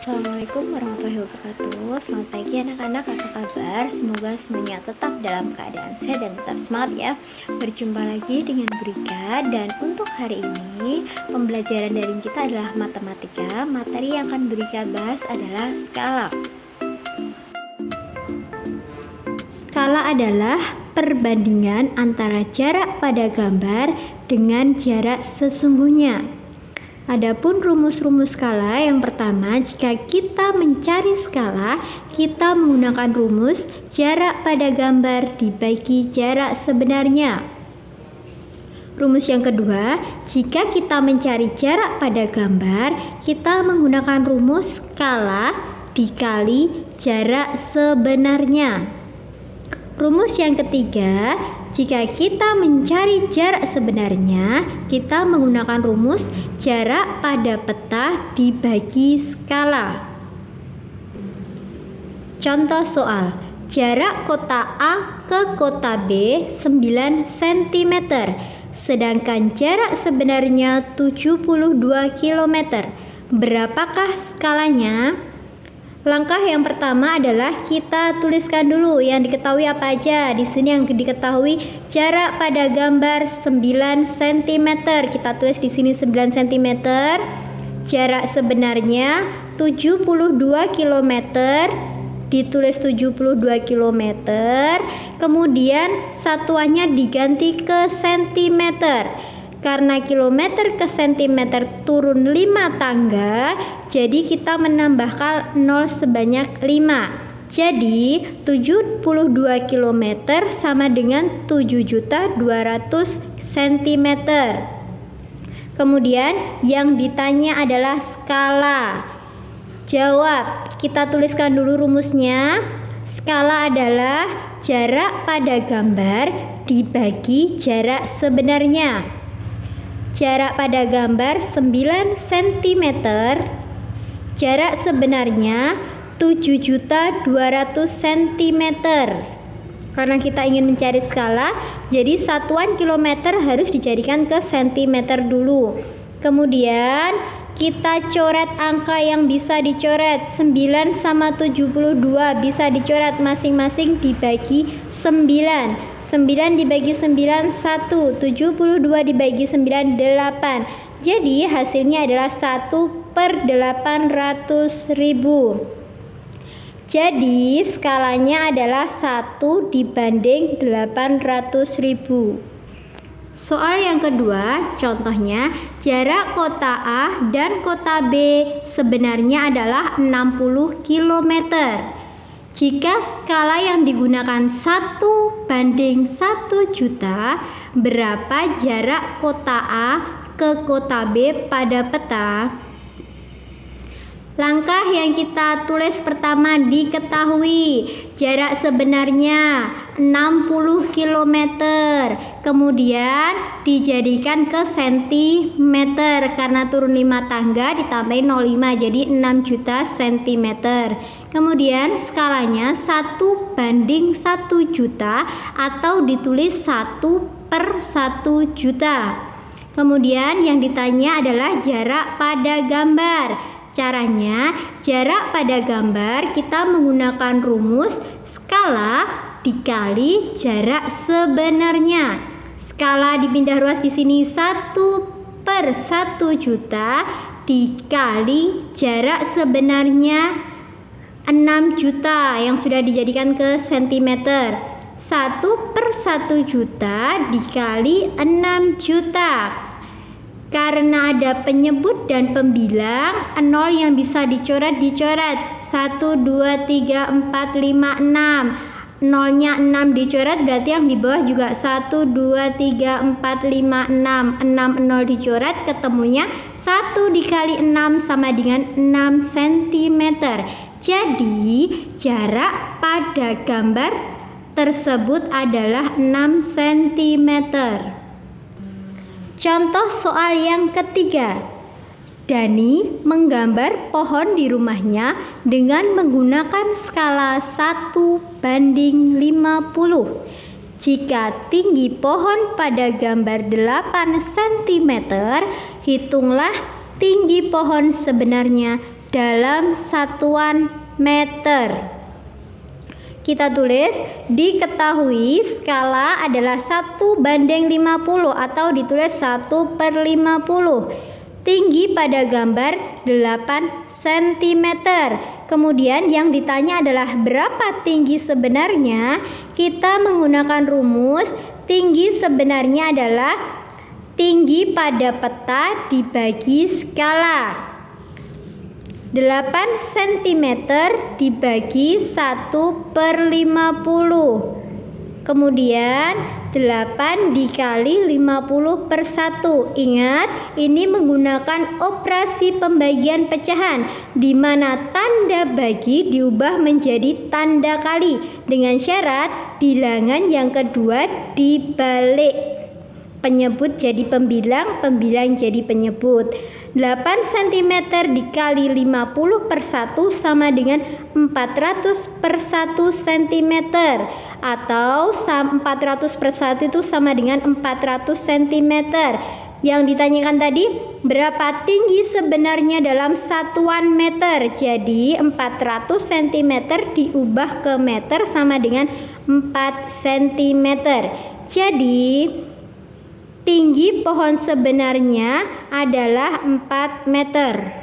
Assalamualaikum warahmatullahi wabarakatuh. Selamat pagi anak-anak, apa kabar? Semoga semuanya tetap dalam keadaan sehat dan tetap semangat ya. Berjumpa lagi dengan Burika, dan untuk hari ini pembelajaran daring kita adalah matematika. Materi yang akan Burika bahas adalah skala. Skala adalah perbandingan antara jarak pada gambar dengan jarak sesungguhnya. Adapun rumus-rumus skala, yang pertama, jika kita mencari skala, kita menggunakan rumus jarak pada gambar dibagi jarak sebenarnya. Rumus yang kedua, jika kita mencari jarak pada gambar, kita menggunakan rumus skala dikali jarak sebenarnya. Rumus yang ketiga, jika kita mencari jarak sebenarnya, kita menggunakan rumus jarak pada peta dibagi skala. Contoh soal, jarak kota A ke kota B 9 cm, sedangkan jarak sebenarnya 72 km. Berapakah skalanya? Langkah yang pertama adalah kita tuliskan dulu yang diketahui apa aja. Di sini yang diketahui jarak pada gambar 9 cm. Kita tulis di sini 9 cm. Jarak sebenarnya 72 km. Ditulis 72 km. Kemudian satuannya diganti ke cm. Karena kilometer ke sentimeter turun 5 tangga, jadi kita menambahkan 0 sebanyak 5. Jadi 72 km sama dengan 7.200.000 cm. Kemudian yang ditanya adalah skala. Jawab, kita tuliskan dulu rumusnya. Skala adalah jarak pada gambar dibagi jarak sebenarnya. Jarak pada gambar 9 cm, jarak sebenarnya 7.200.000 cm. Karena kita ingin mencari skala, jadi satuan kilometer harus dijadikan ke cm dulu. Kemudian kita coret angka yang bisa dicoret. 9 sama 72 bisa dicoret masing-masing dibagi 9. 9 dibagi 9 1, 72 dibagi 9 8. Jadi hasilnya adalah 1/800.000. Jadi skalanya adalah 1 dibanding 800.000. Soal yang kedua, contohnya jarak kota A dan kota B sebenarnya adalah 60 km. Jika skala yang digunakan 1 banding 1 juta, berapa jarak kota A ke kota B pada peta? Langkah yang kita tulis pertama diketahui jarak sebenarnya 60 km, kemudian dijadikan ke cm karena turun 5 tangga ditambahin 0,5 jadi 6 juta cm. Kemudian skalanya 1 banding 1 juta atau ditulis 1/1 juta. Kemudian yang ditanya adalah jarak pada gambar. Caranya, jarak pada gambar kita menggunakan rumus skala dikali jarak sebenarnya. Skala dipindah ruas di sini 1/1 juta dikali jarak sebenarnya 6 juta yang sudah dijadikan ke cm. 1/1 juta dikali 6 juta. Karena ada penyebut dan pembilang, 0 yang bisa dicoret. 1, 2, 3, 4, 5, 6. 0-nya 6 dicoret, berarti yang di bawah juga 1, 2, 3, 4, 5, 6. 6, 0 dicoret, ketemunya 1 dikali 6 sama dengan 6 cm. Jadi jarak pada gambar tersebut adalah 6 cm. Contoh soal yang ketiga. Dani menggambar pohon di rumahnya dengan menggunakan skala 1 banding 50. Jika tinggi pohon pada gambar 8 cm, hitunglah tinggi pohon sebenarnya dalam satuan meter. Kita tulis, diketahui skala adalah 1:50 atau ditulis 1/50. Tinggi pada gambar 8 cm. Kemudian yang ditanya adalah berapa tinggi sebenarnya? Kita menggunakan rumus tinggi sebenarnya adalah tinggi pada peta dibagi skala. 8 cm dibagi 1/50. Kemudian 8 dikali 50/1. Ingat, ini menggunakan operasi pembagian pecahan di mana tanda bagi diubah menjadi tanda kali dengan syarat bilangan yang kedua dibalik. Penyebut jadi pembilang, pembilang jadi penyebut. 8 cm dikali 50/1 sama dengan 400/1 cm, atau 400/1 itu sama dengan 400 cm. Yang ditanyakan tadi, berapa tinggi sebenarnya dalam satuan meter? Jadi 400 cm diubah ke meter sama dengan 4 cm. Jadi tinggi pohon sebenarnya adalah 4 meter.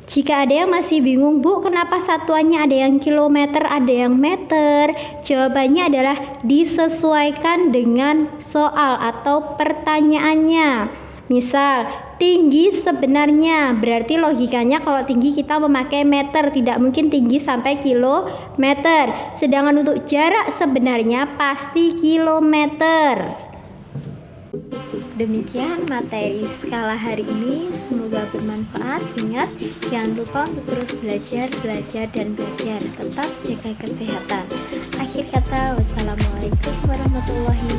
Jika ada yang masih bingung, Bu, kenapa satuannya ada yang kilometer, ada yang meter? Jawabannya adalah disesuaikan dengan soal atau pertanyaannya. Misal, tinggi sebenarnya, berarti logikanya kalau tinggi kita memakai meter, tidak mungkin tinggi sampai kilometer. Sedangkan untuk jarak sebenarnya pasti kilometer. Demikian materi skala hari ini, semoga bermanfaat. Ingat, jangan lupa untuk terus belajar dan belajar. Tetap jaga kesehatan. Akhir kata, wassalamualaikum warahmatullahi